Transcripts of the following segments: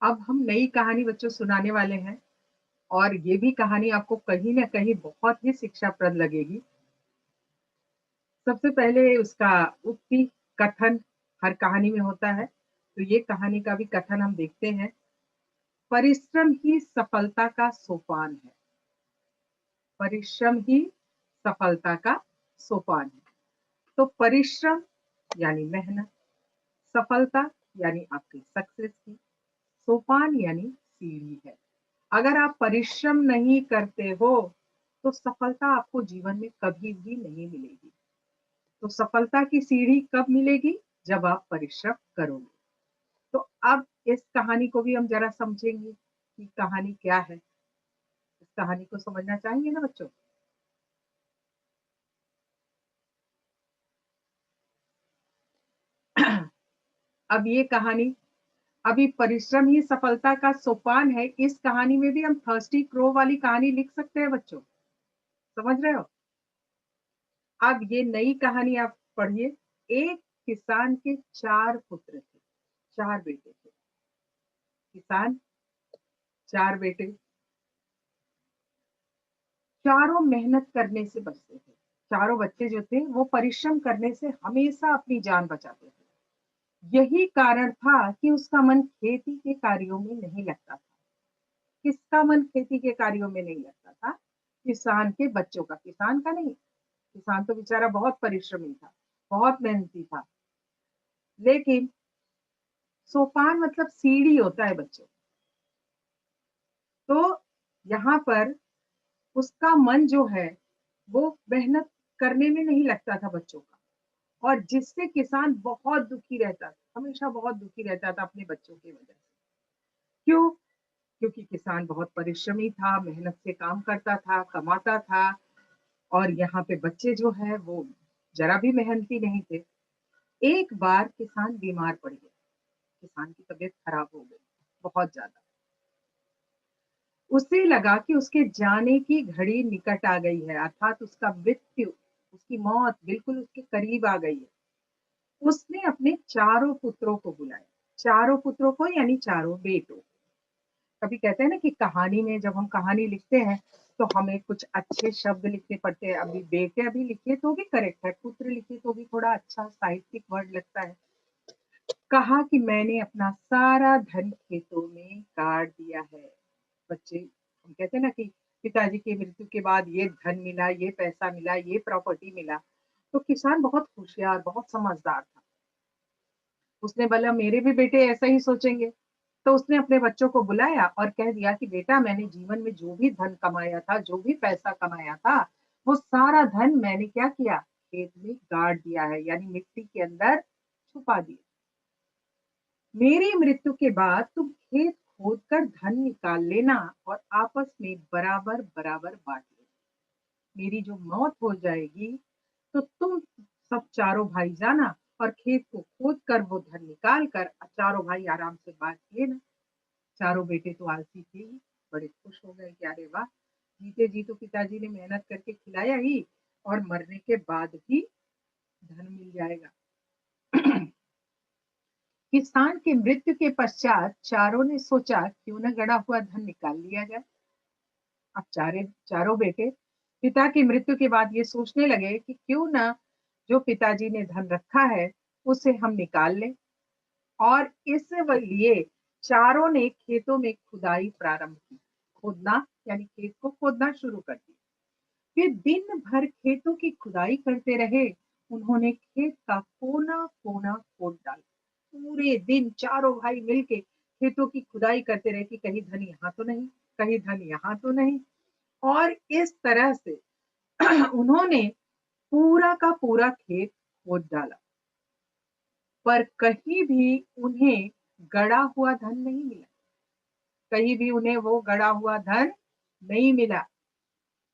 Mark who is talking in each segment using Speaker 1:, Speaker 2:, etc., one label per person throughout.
Speaker 1: अब हम नई कहानी बच्चों सुनाने वाले हैं और ये भी कहानी आपको कहीं न कहीं बहुत ही शिक्षाप्रद लगेगी। सबसे पहले उसका उक्ति, कथन हर कहानी में होता है, तो ये कहानी का भी कथन हम देखते हैं। परिश्रम ही सफलता का सोपान है। परिश्रम ही सफलता का सोपान है। तो परिश्रम यानी मेहनत, सफलता यानी आपकी सक्सेस की, सोपान यानी सीढ़ी है। अगर आप परिश्रम नहीं करते हो, तो सफलता आपको जीवन में कभी भी नहीं मिलेगी। तो सफलता की सीढ़ी कब मिलेगी? जब आप परिश्रम करोगे। तो अब इस कहानी को भी हम ज़रा समझेंगे कि कहानी क्या है? इस कहानी को समझना चाहेंगे ना बच्चों? अब ये कहानी अभी परिश्रम ही सफलता का सोपान है, इस कहानी में भी हम थर्स्टी क्रो वाली कहानी लिख सकते हैं बच्चों, समझ रहे हो? अब ये नई कहानी आप पढ़िए। एक किसान के 4 पुत्र थे, 4 बेटे थे। किसान 4 बेटे, चारों मेहनत करने से बचते थे। चारों बच्चे जो थे वो परिश्रम करने से हमेशा अपनी जान बचाते थे। यही कारण था कि उसका मन खेती के कार्यों में नहीं लगता था। किसका मन खेती के कार्यों में नहीं लगता था? किसान के बच्चों का, किसान का नहीं। किसान तो बेचारा बहुत परिश्रमी था, बहुत मेहनती था। लेकिन सोपान मतलब सीढ़ी होता है बच्चों। तो यहाँ पर उसका मन जो है, वो मेहनत करने में नहीं लगता था बच्चों का, और जिससे किसान बहुत दुखी रहता था, हमेशा बहुत दुखी रहता था अपने बच्चों की वजह से। क्यों? क्योंकि किसान बहुत परिश्रमी था, मेहनत से काम करता था, कमाता था, और यहाँ पे बच्चे जो है वो ज़रा भी मेहनती नहीं थे। एक बार किसान बीमार पड़ गया, किसान की तबीयत खराब हो गई, बहुत ज़्यादा। उसे लगा कि उसके जाने की घड़ी निकट आ गई है, अर्थात उसका मृत्यु, उसकी मौत बिल्कुल उसके करीब आ गई है। उसने अपने चारों पुत्रों को बुलाया, चारों पुत्रों को यानी चारों बेटों। कभी कहते हैं ना कि कहानी में जब हम कहानी लिखते हैं, तो हमें कुछ अच्छे शब्द लिखने पड़ते हैं। अभी बेटे अभी लिखिए तो भी करेक्ट है, पुत्र लिखिए तो भी थोड़ा अच्छा साहित्यिक वर्ड लगता है। कहा कि मैंने अपना सारा धन खेतों में गाड़ दिया है। बच्चे, हम कहते हैं ना कि पिताजी की मृत्यु के बाद ये धन मिला, ये पैसा मिला, ये प्रॉपर्टी मिला, तो किसान बहुत होशियार, बहुत समझदार था। उसने बोला मेरे भी बेटे ऐसा ही सोचेंगे। तो उसने अपने बच्चों को बुलाया और कह दिया कि बेटा, मैंने जीवन में जो भी धन कमाया था, जो भी पैसा कमाया था, वो सारा धन मैंने क्या किया? खेत में गाड़ दिया है, यानी मिट्टी के अंदर छुपा दिया। मेरी मृत्यु के बाद तुम खेत खोद कर धन निकाल लेना और आपस में बराबर बराबर बांट लेना। मेरी जो मौत हो जाएगी, तो तुम सब चारों भाई जाना और खेत को खोद कर वो धन निकाल कर चारों भाई आराम से बांट लेना। चारों बेटे तो आलसी थे ही, बड़े खुश हो गए कि अरे वाह, जीते जी तो पिताजी ने मेहनत करके खिलाया ही, और मरने के बाद भी धन मिल जाएगा। किसान की मृत्यु के पश्चात चारों ने सोचा क्यों न गड़ा हुआ धन निकाल लिया जाए। अब चारों बेटे पिता की मृत्यु के बाद ये सोचने लगे कि क्यों न जो पिताजी ने धन रखा है उसे हम निकाल लें, और इस लिए चारों ने खेतों में खुदाई प्रारंभ की। खोदना यानी खेत को खोदना शुरू कर दिया। फिर दिन भर खेतों की खुदाई करते रहे। उन्होंने खेत का कोना कोना खोद डाला। पूरे दिन चारों भाई मिलके खेतों की खुदाई करते रहे कि कहीं धन यहाँ तो नहीं, कहीं धन यहाँ तो नहीं। और इस तरह से उन्होंने पूरा का पूरा खेत खोद डाला, पर कहीं भी उन्हें गड़ा हुआ धन नहीं मिला। कहीं भी उन्हें वो गड़ा हुआ धन नहीं मिला।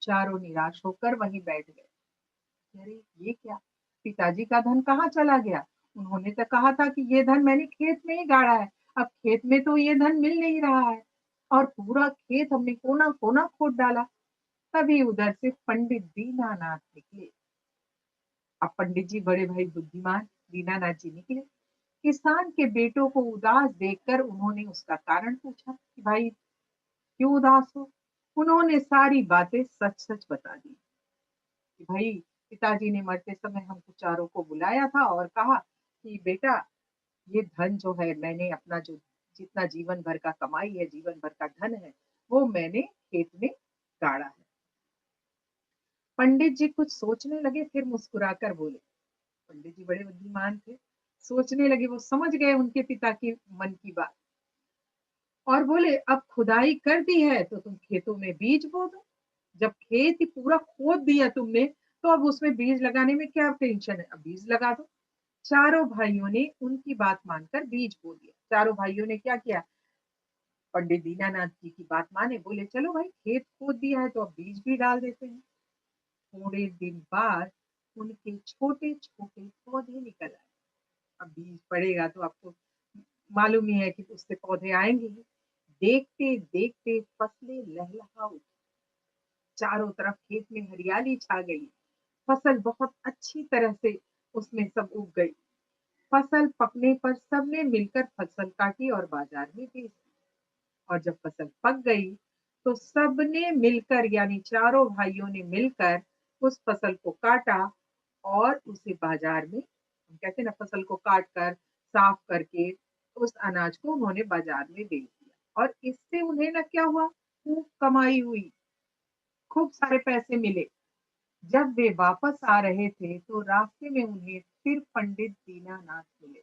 Speaker 1: चारों निराश होकर वहीं बैठ गए। अरे ये क्या, पिताजी का धन कहाँ चला गया? उन्होंने तो कहा था कि ये धन मैंने खेत में ही गाड़ा है। अब खेत में तो ये धन मिल नहीं रहा है, और पूरा खेत हमने कोना कोना खोद डाला। तभी उधर से पंडित दीनानाथ निकले। अब पंडित जी बड़े भाई बुद्धिमान दीनानाथ जी निकले किसान के बेटों को उदास देखकर उन्होंने उसका कारण पूछा कि भाई क्यों उदास हो? उन्होंने सारी बातें सच-सच बता दी कि भाई पिताजी ने मरते समय हमको चारों को बुलाया था और कहा कि बेटा ये धन जो है मैंने अपना जो जितना जीवन भर का कमाई है, जीवन भर का धन है, वो मैंने खेत में गाड़ा है। पंडित जी कुछ सोचने लगे फिर मुस्कुराकर बोले। पंडित जी बड़े बुद्धिमान थे। सोचने लगे, वो समझ गए उनके पिता की मन की बात और बोले अब खुदाई कर दी है तो तुम खेतों में बीज बो दो। जब खेत ही पूरा खोद दिया तुमने तो अब उसमें बीज लगाने में क्या टेंशन है? अब बीज लगा दो। चारों भाइयों ने उनकी बात मानकर बीज बो दिया। चारों भाइयों ने क्या किया? पंडित दीनानाथ जी की बात माने, बोले चलो भाई खेत खोद दिया है तो अब बीज भी डाल देते हैं। थोड़े दिन बाद उनके छोटे-छोटे पौधे निकल आए। अब बीज पड़ेगा तो आपको मालूम ही है कि उससे पौधे आएँगे ही। देखते-देखते फसलें लहलहा उठी। चारों तरफ खेत में हरियाली छा गई। फसल बहुत अच्छी तरह से उसमें सब उग गई। फसल पकने पर सबने मिलकर फसल काटी और बाजार में बेच दी। और जब फसल पक गई, तो सबने मिलकर यानी चारों भाइयों ने मिलकर उस फसल को काटा और उसे बाजार में हम कहते हैं ना फसल को काट कर, साफ करके उस अनाज को उन्होंने बाजार में बेच दिया। और इससे उन्हें ना क्या हुआ? खूब कमाई हुई, खूब सारे पैसे मिले। जब वे वापस आ रहे थे, तो रास्ते में उन्हें फिर पंडित दीनानाथ मिले।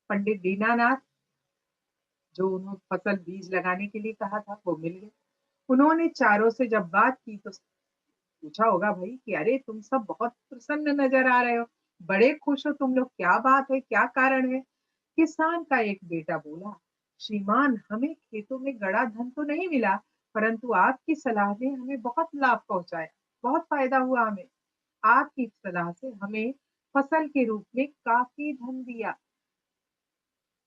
Speaker 1: पंडित दीनानाथ जो उन्होंने फसल बीज लगाने के लिए कहा था, वो मिल गए। उन्होंने चारों से जब बात की तो पूछा होगा भाई कि अरे तुम सब बहुत प्रसन्न नजर आ रहे हो, बड़े खुश हो तुम लोग, क्या बात है, क्या कारण है? किसान का एक बेटा बोला, श्रीमान हमें खेतों में गड़ा धन तो नहीं मिला, परंतु आपकी सलाह ने हमें बहुत लाभ पहुंचाया, बहुत फायदा हुआ हमें। आपकी सलाह से हमें फसल के रूप में काफी धन दिया।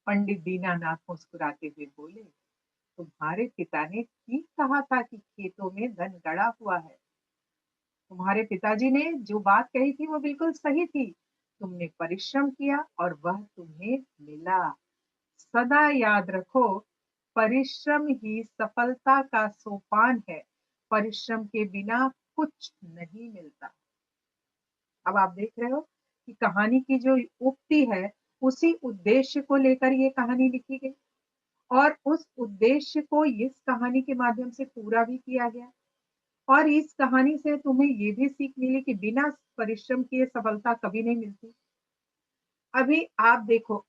Speaker 1: पंडित दीनानाथ मुस्कुराते हुए बोले, तुम्हारे पिता ने ठीक कहा था कि खेतों में धन गड़ा हुआ है। तुम्हारे पिताजी ने जो बात कही थी वो बिल्कुल सही थी। तुमने परिश्रम किया और वह तुम्हें मिला। सदा याद रखो, परिश्रम ही सफलता का सोपान है। परिश्रम के बिना कुछ नहीं मिलता। अब आप देख रहे हो कि कहानी की जो उक्ति है, उसी उद्देश्य को लेकर ये कहानी लिखी गई और उस उद्देश्य को इस कहानी के माध्यम से पूरा भी किया गया। और इस कहानी से तुम्हें ये भी सीख मिली कि बिना परिश्रम किए सफलता कभी नहीं मिलती। अभी आप देखो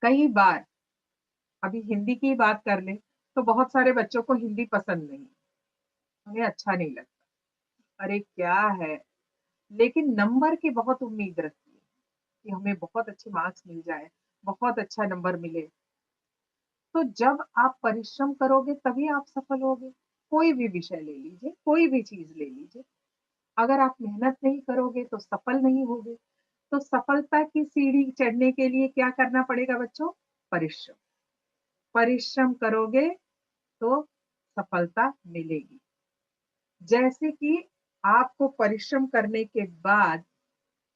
Speaker 1: कई बार अभी हिंदी की बात कर लें तो बहुत सारे बच्चों को हिंदी पसंद नहीं, उन्हें अच्छा नहीं लगता। अरे क्या है, लेकिन नंबर की बहुत उम्मीद रखती है कि हमें बहुत अच्छे मार्क्स मिल जाए, बहुत अच्छा नंबर मिले। तो जब आप परिश्रम करोगे तभी आप सफल होगे। कोई भी विषय ले लीजिए, कोई भी चीज ले लीजिए, अगर आप मेहनत नहीं करोगे तो सफल नहीं होगे। तो सफलता की सीढ़ी चढ़ने के लिए क्या करना पड़ेगा बच्चों? परिश्रम। परिश्रम करोगे तो सफलता मिलेगी। जैसे कि आपको परिश्रम करने के बाद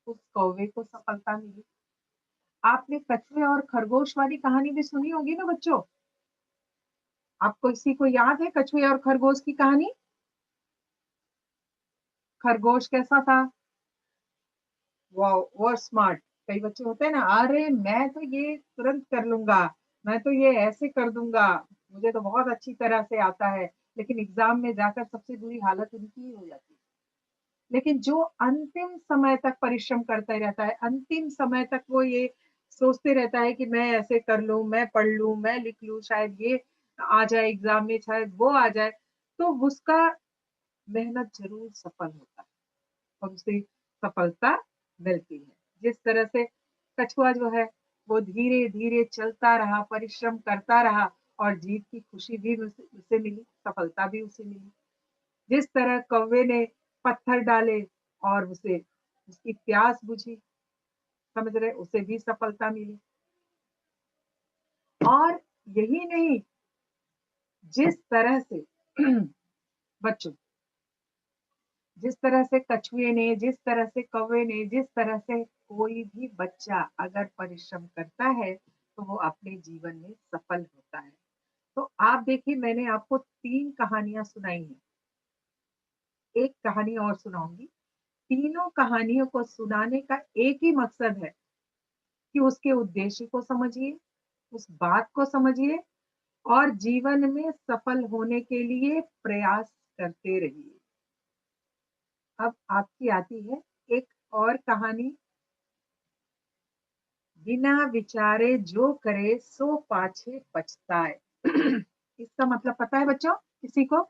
Speaker 1: उस कौवे को सफलता मिली। आपने कछुए और खरगोश वाली कहानी भी सुनी होगी ना बच्चों? आपको किसी को याद है कछुए और खरगोश की कहानी? खरगोश कैसा था? वो स्मार्ट। कई बच्चे होते हैं ना, अरे मैं तो ये तुरंत कर लूंगा, मैं तो ये ऐसे कर दूंगा, मुझे तो बहुत अच्छी तरह से आता है। लेकिन एग्जाम में जाकर सबसे बुरी हालत उनकी ही हो जाती है। लेकिन जो अंतिम समय तक परिश्रम करता रहता है, अंतिम समय तक वो ये सोचते रहता है कि मैं ऐसे कर लूं, मैं पढ़ लूं, मैं लिख लूं, शायद ये आ जाए एग्जाम में, शायद वो आ जाए, तो उसका मेहनत जरूर सफल होता है और उसे सफलता मिलती है। जिस तरह से कछुआ जो है वो धीरे धीरे चलता रहा, परिश्रम करता रहा और जीत की खुशी भी उसे उसे मिली, सफलता भी उसे मिली। जिस तरह कौवे ने पत्थर डाले और उसे उसकी प्यास बुझी, समझ रहे, उसे भी सफलता मिली। और यही नहीं, जिस तरह से बच्चों जिस तरह से कछुए ने, जिस तरह से कौवे ने, जिस तरह से कोई भी बच्चा अगर परिश्रम करता है, तो वो अपने जीवन में सफल होता है। तो आप देखिए मैंने आपको 3 कहानियाँ सुनाई हैं, एक कहानी और सुनाऊँगी। तीनों कहानियों को सुनाने का एक ही मकसद है कि उसके उद्देश्य को समझिए, उस बात को समझिए और जीवन में सफल होने के लिए प्रयास करते रहिए। अब आपकी आती है एक और कहानी, बिना विचारे जो करे सो पाछे पछताए। इसका मतलब पता है बच्चों किसी को?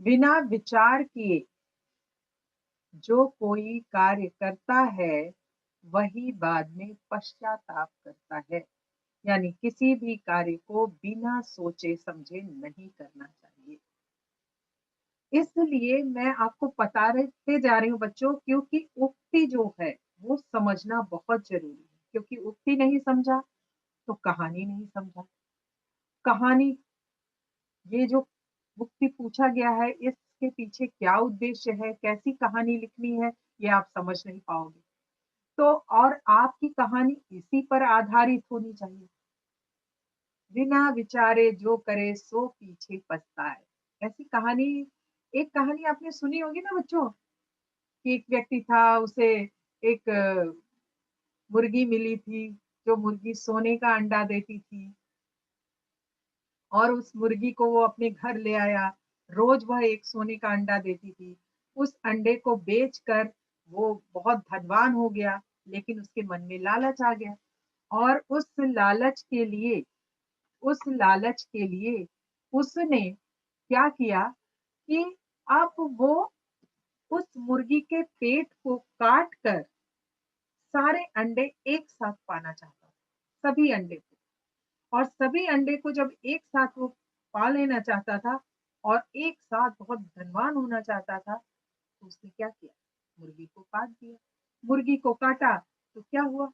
Speaker 1: बिना विचार किए जो कोई कार्य करता है वही बाद में पश्चाताप करता है। यानी किसी भी कार्य को बिना सोचे समझे नहीं करना चाहिए। इसलिए मैं आपको बताते जा रही हूँ बच्चों, क्योंकि उक्ति जो है वो समझना बहुत जरूरी है, क्योंकि उक्ति नहीं समझा तो कहानी नहीं समझा। कहानी, ये जो उक्ति पूछा गया है इसके पीछे क्या उद्देश्य है, कैसी कहानी लिखनी है, ये आप समझ नहीं पाओगे। तो और आपकी कहानी इसी पर आधारित होनी चाहिए। बिना विचारे जो करे सो पीछे पछताए। ऐसी कहानी, एक कहानी आपने सुनी होगी ना बच्चों, कि एक व्यक्ति था, उसे एक मुर्गी मिली थी, जो मुर्गी सोने का अंडा देती थी और उस मुर्गी को वो अपने घर ले आया। रोज वह एक सोने का अंडा देती थी। उस अंडे को बेचकर वो बहुत धनवान हो गया, लेकिन उसके मन में लालच आ गया और उस लालच के लिए उसने क्या किया कि अब वो उस मुर्गी के पेट को काट कर सारे अंडे एक साथ पाना चाहता था, सभी अंडे को। और सभी अंडे को जब एक साथ वो पा लेना चाहता था और एक साथ बहुत धनवान होना चाहता था, तो उसने क्या किया? मुर्गी को काट दिया। मुर्गी को काटा तो क्या हुआ?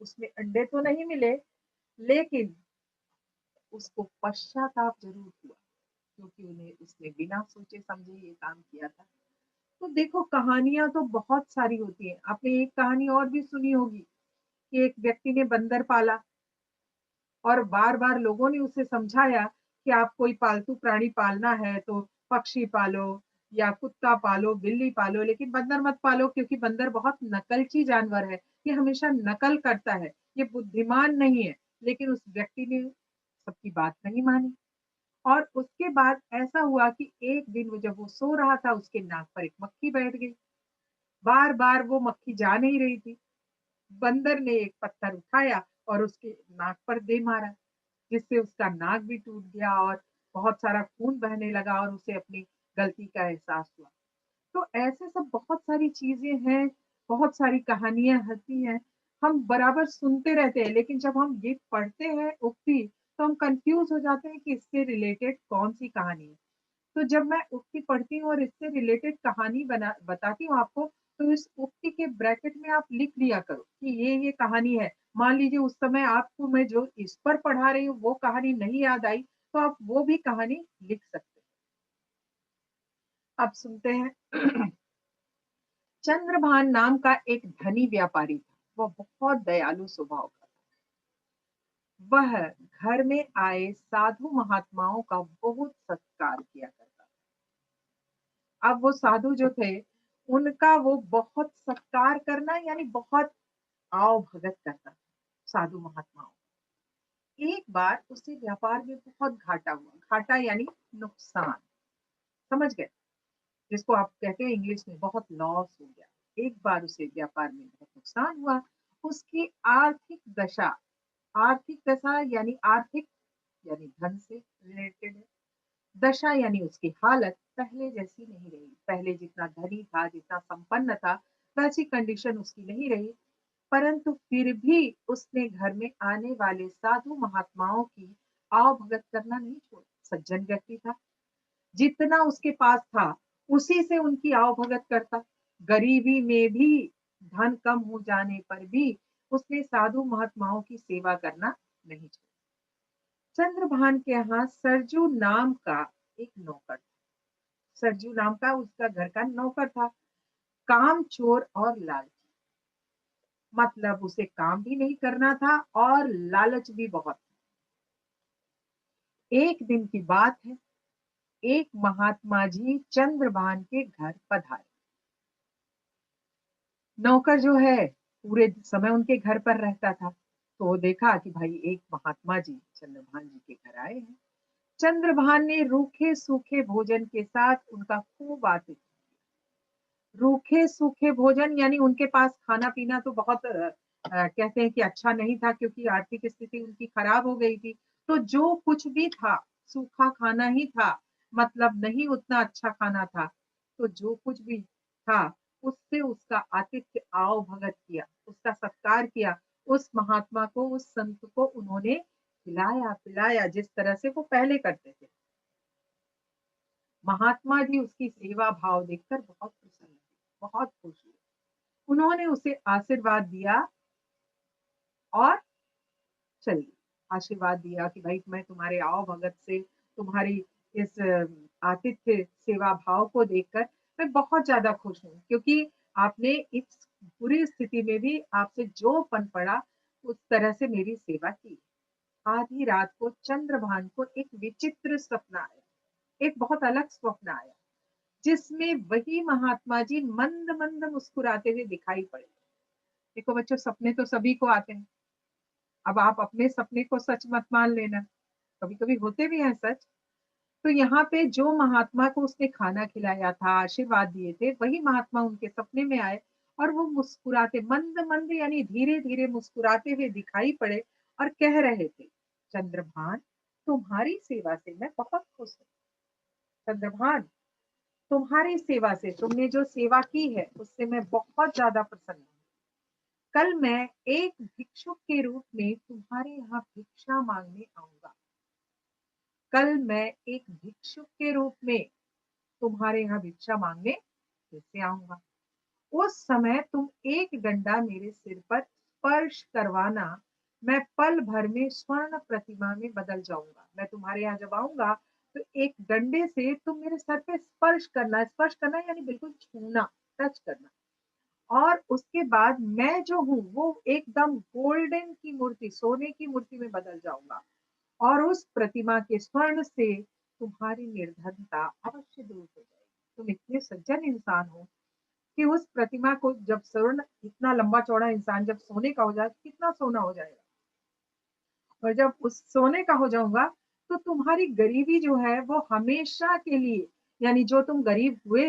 Speaker 1: उसमें अंडे तो नहीं मिले, लेकिन उसको पश्चाताप जरूर हुआ, क्योंकि उन्हें उसने बिना सोचे समझे ये काम किया था। तो देखो कहानियां तो बहुत सारी होती हैं। आपने एक कहानी और भी सुनी होगी कि एक व्यक्ति ने बंदर पाला और बार-बार लोगों ने उसे समझाया कि आप कोई पालतू प्राणी पालना है तो पक्षी पालो या कुत्ता पालो, बिल्ली पालो, लेकिन बंदर मत पालो, क्योंकि बंदर बहुत नकलची जानवर है। ये हमेशा नकल करता है, ये बुद्धिमान नहीं है। लेकिन उस व्यक्ति ने सबकी बात नहीं मानी और उसके बाद ऐसा हुआ कि एक दिन वो जब वो सो रहा था, उसके नाक पर एक मक्खी बैठ गई। बार-बार वो मक्खी जा नहीं रही थी। बंदर ने एक पत्थर उठाया और उसके नाक पर दे मारा, जिससे उसका नाक भी टूट गया और बहुत सारा खून बहने लगा और उसे अपनी गलती का एहसास हुआ। तो ऐसे सब बहुत सारी चीज़ें हैं, बहुत सारी कहानियाँ होती हैं। हम बराबर सुनते रहते हैं, लेकिन जब हम ये पढ़ते हैं उक्ति, तो हम कन्फ्यूज़ हो जाते हैं कि इससे रिलेटेड कौन-सी कहानी है। तो जब मैं उक्ति पढ़ती हूँ और इससे रिलेटेड कहानी बना बताती हूँ आपको, तो इस उक्ति के ब्रैकेट में आप लिख लिया करो कि ये कहानी है। मान लीजिए उस समय आपको मैं जो इस पर पढ़ा रही हूँ वो कहानी नहीं याद आई, तो आप वो भी कहानी लिख सकते हैं। अब सुनते हैं। चंद्रभान नाम का एक धनी व्यापारी था। वह बहुत दयालु स्वभाव का था। वह घर में आए साधु महात्माओं का बहुत सत्कार किया करता था। अब वो साधु जो थे, उनका वो बहुत सत्कार करना यानी बहुत आओ भगत करता था साधु महात्माओं। एक बार उसे व्यापार में बहुत घाटा हुआ। घाटा यानी नुकसान, समझ गए? जिसको आप कहते हैं इंग्लिश में बहुत लॉस हो गया। एक बार उसे व्यापार में बहुत नुकसान हुआ। उसकी आर्थिक दशा यानी आर्थिक यानी धन से रिलेटेड है। दशा यानी उसकी हालत पहले जैसी नहीं रही। पहले जितना धनी था, जितना संपन्न था, वैसी कंडीशन उसकी नहीं रही। परंतु फिर भी उसने घर में आने वाले साधु महात्माओं की आवभगत करना नहीं छोड़ा। सज्जन व्यक्ति था, जितना उसके पास था उसी से उनकी आवभगत करता। गरीबी में भी, धन कम हो जाने पर भी उसने साधु महात्माओं की सेवा करना नहीं छोड़ा। चंद्रभान के यहाँ सरजू नाम का एक नौकर था। सरजू नाम का उसका घर का नौकर था, काम चोर और लालची। मतलब उसे काम भी नहीं करना था और लालच भी बहुत। एक दिन की बात है, एक महात्मा जी चंद्रभान के घर पधारे। नौकर जो है पूरे समय उनके घर पर रहता था, तो देखा कि भाई एक महात्मा जी चंद्रभान जी के घर आए हैं। चंद्रभान ने रूखे सूखे भोजन के साथ उनका खूब आतिथ्य। रूखे सूखे भोजन यानी उनके पास खाना पीना तो बहुत कहते हैं कि अच्छा नहीं था, क्योंकि आर्थिक स्थिति उनकी खराब हो गई थी। तो जो कुछ भी था सूखा खाना ही था, मतलब नहीं उतना अच्छा खाना था। तो जो कुछ भी था उससे उसका आतिथ्य आओ भगत किया, उसका सत्कार किया। उस महात्मा को, उस संत को उन्होंने खिलाया पिलाया जिस तरह से वो पहले करते थे। महात्मा जी उसकी सेवा भाव देखकर बहुत प्रसन्न हुए, बहुत खुश हुए। उन्होंने उसे आशीर्वाद दिया और चलिए, आशीर्वाद दिया कि भाई मैं तुम्हारे आओ भगत से, तुम्हारी इस आतिथ्य सेवा भाव को देखकर मैं बहुत ज्यादा खुश हूँ, क्योंकि आपने इस बुरी स्थिति में भी आपसे जो पन पड़ा उस तरह से मेरी सेवा की। आधी रात को चंद्रभान को एक विचित्र सपना आया, एक बहुत अलग स्वप्न आया, जिसमें वही महात्मा जी मंद मंद मुस्कुराते हुए दिखाई पड़े। देखो बच्चों, सपने तो सभी को आते हैं। अब आप अपने सपने को सच मत मान लेना, कभी कभी होते भी हैं सच। तो यहाँ पे जो महात्मा को उसने खाना खिलाया था, आशीर्वाद दिए थे, वही महात्मा उनके सपने में आए। और वो मुस्कुराते मंद मंद यानी धीरे धीरे मुस्कुराते हुए दिखाई पड़े और कह रहे थे, चंद्रभान, तुम्हारी सेवा से मैं बहुत खुश हूँ। चंद्रभान, तुम्हारी सेवा से, तुमने जो सेवा की है उससे मैं बहुत ज्यादा प्रसन्न हूँ। कल मैं एक भिक्षुक के रूप में तुम्हारे यहाँ भिक्षा मांगने आऊंगा। कल मैं एक भिक्षुक के रूप में तुम्हारे यहाँ भिक्षा मांगने फिर से आऊंगा। उस समय तुम एक डंडा मेरे सिर पर स्पर्श करवाना, मैं पल भर में स्वर्ण प्रतिमा में बदल जाऊंगा। मैं तुम्हारे यहाँ जब आऊंगा तो एक डंडे से तुम मेरे सर पे स्पर्श करना यानी बिल्कुल छूना, टच करना। और उसके बाद मैं जो हूँ वो एकदम गोल्डन की मूर्ति, सोने की मूर्ति में बदल जाऊंगा। और उस प्रतिमा के स्वर्ण से तुम्हारी निर्धनता अवश्य दूर हो जाएगी। तुम इतने सज्जन इंसान हो कि उस प्रतिमा को जब स्वर्ण, इतना लंबा चौड़ा इंसान जब सोने का हो जाए तो कितना सोना हो जाएगा। और जब उस सोने का हो जाऊंगा तो तुम्हारी गरीबी जो है वो हमेशा के लिए, यानी जो तुम गरीब हुए,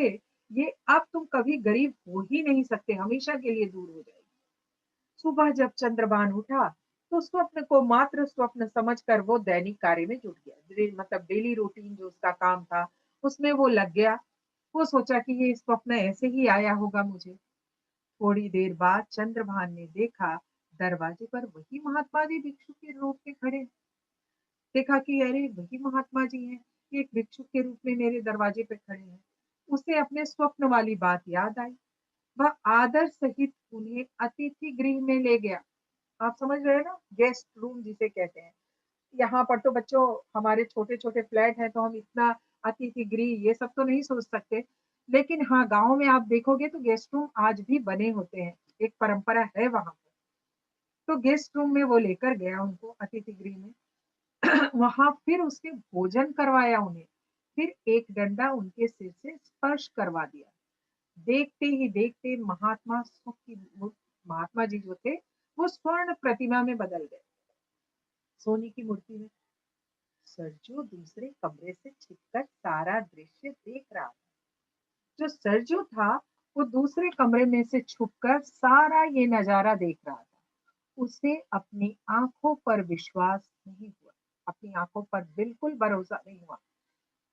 Speaker 1: ये अब तुम कभी गरीब हो ही नहीं सकते, हमेशा के लिए दूर हो जाएगी। सुबह जब चंद्रभान उठा तो स्वप्न को मात्र स्वप्न समझकर वो दैनिक कार्य में जुट गया। मतलब डेली रूटीन जो उसका काम था उसमें वो लग गया। वो सोचा कि ये स्वप्न ऐसे ही आया होगा मुझे। थोड़ी देर बाद चंद्रभान ने देखा, दरवाजे पर वही महात्मा जी भिक्षु के रूप में खड़े। देखा कि अरे वही महात्मा जी हैं, ये एक भिक्षु के रूप में मेरे दरवाजे पे खड़े हैं। उसे अपने स्वप्न वाली बात याद आई। वह आदर सहित उन्हें अतिथि गृह में ले गया। आप समझ रहे हैं ना, गेस्ट रूम जिसे कहते हैं। यहाँ पर तो बच्चों हमारे छोटे छोटे फ्लैट हैं तो हम इतना अतिथि गृह ये सब तो नहीं सोच सकते। लेकिन हाँ, गांव में आप देखोगे तो गेस्ट रूम आज भी बने होते हैं, एक परंपरा है वहां पर। तो गेस्ट रूम में वो लेकर गया उनको, अतिथि गृह में। वहां फिर उसने भोजन करवाया उन्हें, फिर एक डंडा उनके सिर से स्पर्श करवा दिया। देखते ही देखते महात्मा जी जो थे वो स्वर्ण प्रतिमा में बदल गए, सोने की मूर्ति में। सरजू दूसरे कमरे से छिपकर सारा दृश्य देख रहा था। जो सरजू था वो दूसरे कमरे में से छुपकर सारा ये नजारा देख रहा था। उसे अपनी आंखों पर विश्वास नहीं हुआ, अपनी आंखों पर बिल्कुल भरोसा नहीं हुआ।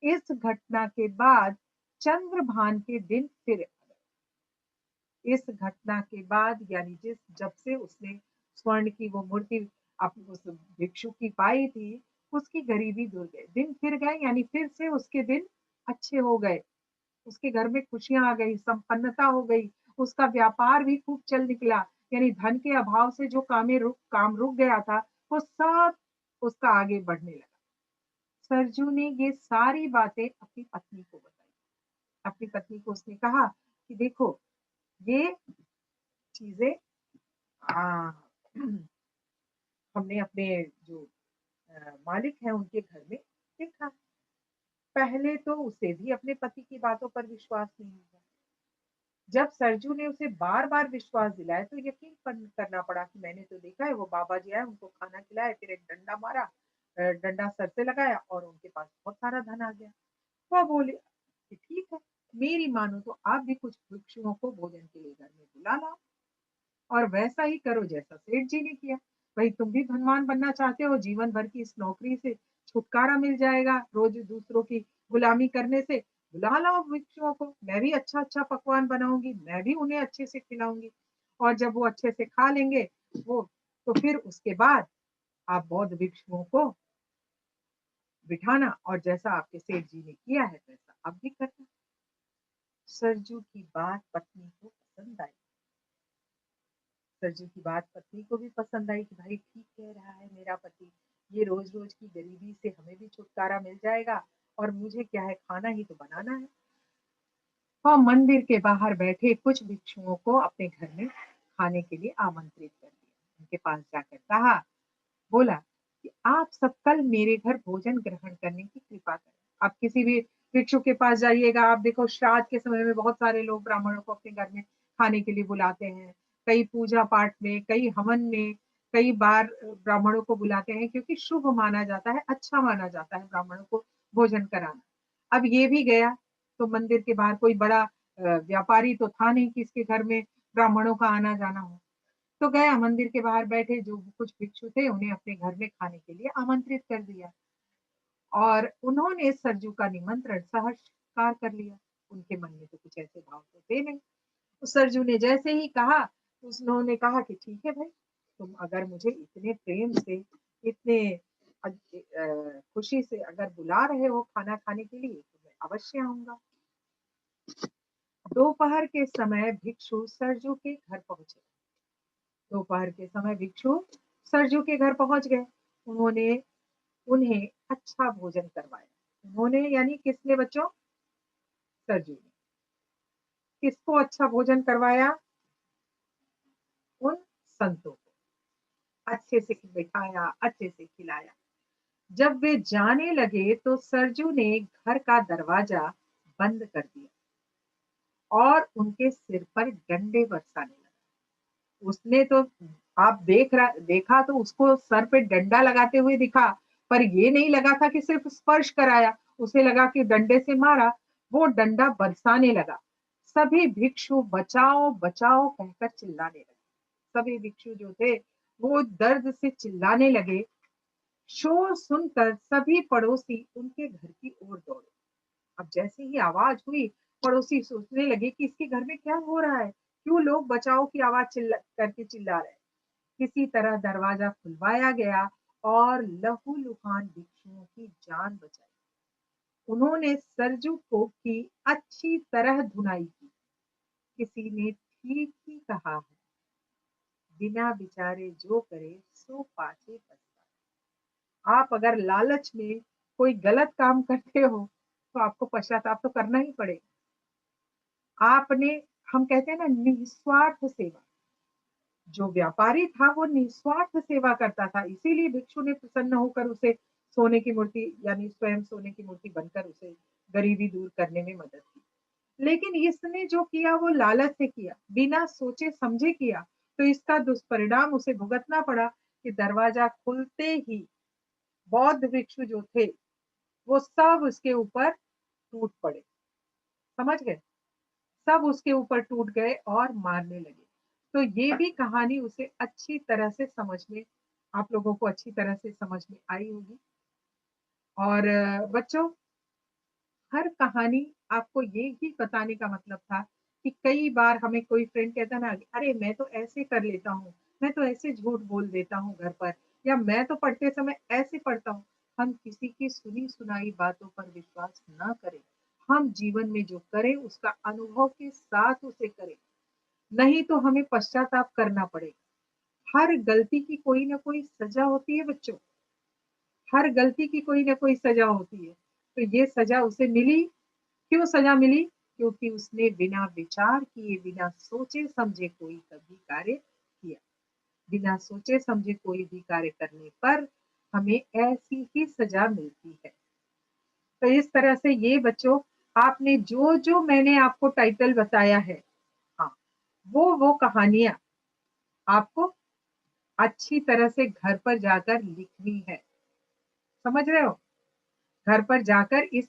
Speaker 1: इस घटना के बाद चंद्रभान के दिन फिर आ गए। इस घटना के बाद यानी जिस जब से उसने स्वर्ण की वो मूर्ति अपनी उस भिक्षु की पाई थी, उसकी गरीबी दूर गई, दिन फिर गए, यानी फिर से उसके दिन अच्छे हो गए। उसके घर में खुशियां आ गई, संपन्नता हो गई। उसका व्यापार भी खूब चल निकला, यानी धन के अभाव से जो काम रुक गया था वो सब उसका आगे बढ़ने लगा। सरजू ने ये सारी बातें अपनी पत्नी को बताई। अपनी पत्नी को उसने कहा कि देखो ये चीजें आ, हमने अपने जो मालिक हैं उनके घर में देखा। पहले तो उसे भी अपने पति की बातों पर विश्वास नहीं हुआ। जब सरजू ने उसे बार बार विश्वास दिलाया तो यकीन करना पड़ा कि मैंने तो देखा है वो बाबा जी आए, उनको खाना खिलाया, फिर एक डंडा मारा, डंडा सर से लगाया और उनके पास बहुत सारा धन आ गया। वो बोले कि ठीक है, मेरी मानो तो आप भी कुछ भिक्षुओं को भोजन के लिए घर में बुला लाओ और वैसा ही करो जैसा सेठ जी ने किया। भाई तुम भी धनवान बनना चाहते हो, जीवन भर की इस नौकरी से छुटकारा मिल जाएगा, रोज दूसरों की गुलामी करने से। बुला लाओ भिक्षुओं को, मैं भी अच्छा अच्छा पकवान बनाऊंगी, मैं भी उन्हें अच्छे से खिलाऊंगी और जब वो अच्छे से खा लेंगे वो, तो फिर उसके बाद आप बौद्ध भिक्षुओं को बिठाना और जैसा आपके सेठ जी ने किया है वैसा आप भी करना। सरजू की बात पत्नी को पसंद आई। सरजू की बात पत्नी को भी पसंद आई कि भाई ठीक कह रहा है मेरा पति, ये रोज रोज की गरीबी से हमें भी छुटकारा मिल जाएगा और मुझे क्या है, खाना ही तो बनाना है। वह मंदिर के बाहर बैठे कुछ भिक्षुओं को अपने घर में खाने के लिए आमंत्रित कर दिया। उनके पास जाकर कहा, बोला कि आप सब कल मेरे घर भोजन ग्रहण करने की कृपा करें। आप किसी भी भिक्षु के पास जाइएगा, आप देखो श्राद्ध के समय में बहुत सारे लोग ब्राह्मणों को अपने घर में खाने के लिए बुलाते हैं। कई पूजा पाठ में, कई हवन में, कई बार ब्राह्मणों को बुलाते हैं क्योंकि शुभ माना जाता है, अच्छा माना जाता है ब्राह्मणों को भोजन कराना। अब ये भी गया तो मंदिर के बाहर कोई बड़ा व्यापारी तो था नहीं कि इसके घर में ब्राह्मणों का आना जाना हो। तो गया मंदिर के बाहर बैठे जो कुछ भिक्षु थे उन्हें अपने घर में खाने के लिए आमंत्रित कर दिया और उन्होंने सरजू का निमंत्रण सहर्ष स्वीकार कर लिया। उनके मन में तो कुछ ऐसे भाव तो थे नहीं। तो सरजू ने जैसे ही कहा, उन्होंने कहा कि ठीक है भाई, तुम अगर मुझे इतने प्रेम से, इतने खुशी से अगर बुला रहे हो खाना खाने के लिए तो मैं अवश्य आऊंगा। दोपहर के समय भिक्षु सरजू के घर पहुंचे। दोपहर के समय भिक्षु सरजू के घर पहुंच गए। उन्होंने उन्हें अच्छा भोजन करवाया। उन्होंने यानी किसने बच्चों? सरजू ने किसको अच्छा भोजन करवाया? उन संतों को अच्छे से बिठाया, अच्छे से खिलाया। जब वे जाने लगे तो सरजू ने घर का दरवाजा बंद कर दिया और उनके सिर पर डंडे बरसाने लगा। उसने तो, आप देखा तो उसको सर पे डंडा लगाते हुए दिखा, पर ये नहीं लगा था कि सिर्फ स्पर्श कराया, उसे लगा कि डंडे से मारा। वो डंडा बरसाने लगा। सभी भिक्षु बचाओ बचाओ कहकर चिल्लाने लगे। सभी भिक्षु जो थे वो दर्द से चिल्लाने लगे। शोर सुनकर सभी पड़ोसी उनके घर की ओर दौड़े। अब जैसे ही आवाज हुई, पड़ोसी सोचने लगे कि इसके घर में क्या हो रहा है, क्यों लोग बचाओ की आवाज चिल्ला रहे हैं। किसी तरह दरवाजा खुलवाया गया और लहूलुहान भिक्षुओं की जान बचाई। उन्होंने सरजू को की अच्छी तरह धुनाई की। किसी ने ठीक ही कहा है, बिना विचारे जो करे सो पाछे पछताए। आप अगर लालच में कोई गलत काम करते हो तो आपको पश्चाताप तो करना ही पड़ेगा। आपने, हम कहते हैं ना, निस्वार्थ सेवा। जो व्यापारी था वो निस्वार्थ सेवा करता था, इसीलिए भिक्षु ने प्रसन्न होकर उसे सोने की मूर्ति यानी स्वयं सोने की मूर्ति बनकर उसे गरीबी दूर करने में मदद की। लेकिन इसने जो किया वो लालच से किया, बिना सोचे समझे किया, तो इसका दुष्परिणाम उसे भुगतना पड़ा कि दरवाजा खुलते ही बौद्ध भिक्षु जो थे वो सब उसके ऊपर टूट पड़े। समझ गए? सब उसके ऊपर टूट गए और मारने लगे। तो ये भी कहानी उसे अच्छी तरह से समझ में, आप लोगों को अच्छी तरह से समझ में आई होगी। और बच्चों, हर कहानी आपको ये ही बताने का मतलब था कि कई बार हमें कोई फ्रेंड कहता ना, अरे मैं तो ऐसे कर लेता हूँ, मैं तो ऐसे झूठ बोल देता हूँ घर पर, या मैं तो पढ़ते समय ऐसे पढ़ता हूँ। हम किसी की सुनी सुनाई बातों पर विश्वास ना करें। हम जीवन में जो करें उसका अनुभव के साथ उसे करें, नहीं तो हमें पश्चाताप करना पड़ेगा। हर गलती की कोई ना कोई सजा होती है बच्चों। हर गलती की कोई ना कोई सजा होती है। तो ये सजा उसे मिली। क्यों सजा मिली? क्योंकि उसने बिना विचार किए, बिना सोचे समझे कोई कभी कार्य किया। बिना सोचे समझे कोई भी कार्य करने पर हमें ऐसी ही सजा मिलती है। तो इस तरह से ये बच्चों, आपने जो मैंने आपको टाइटल बताया है, हाँ, वो कहानियां आपको अच्छी तरह से घर पर जाकर लिखनी है। समझ रहे हो? घर पर जाकर इस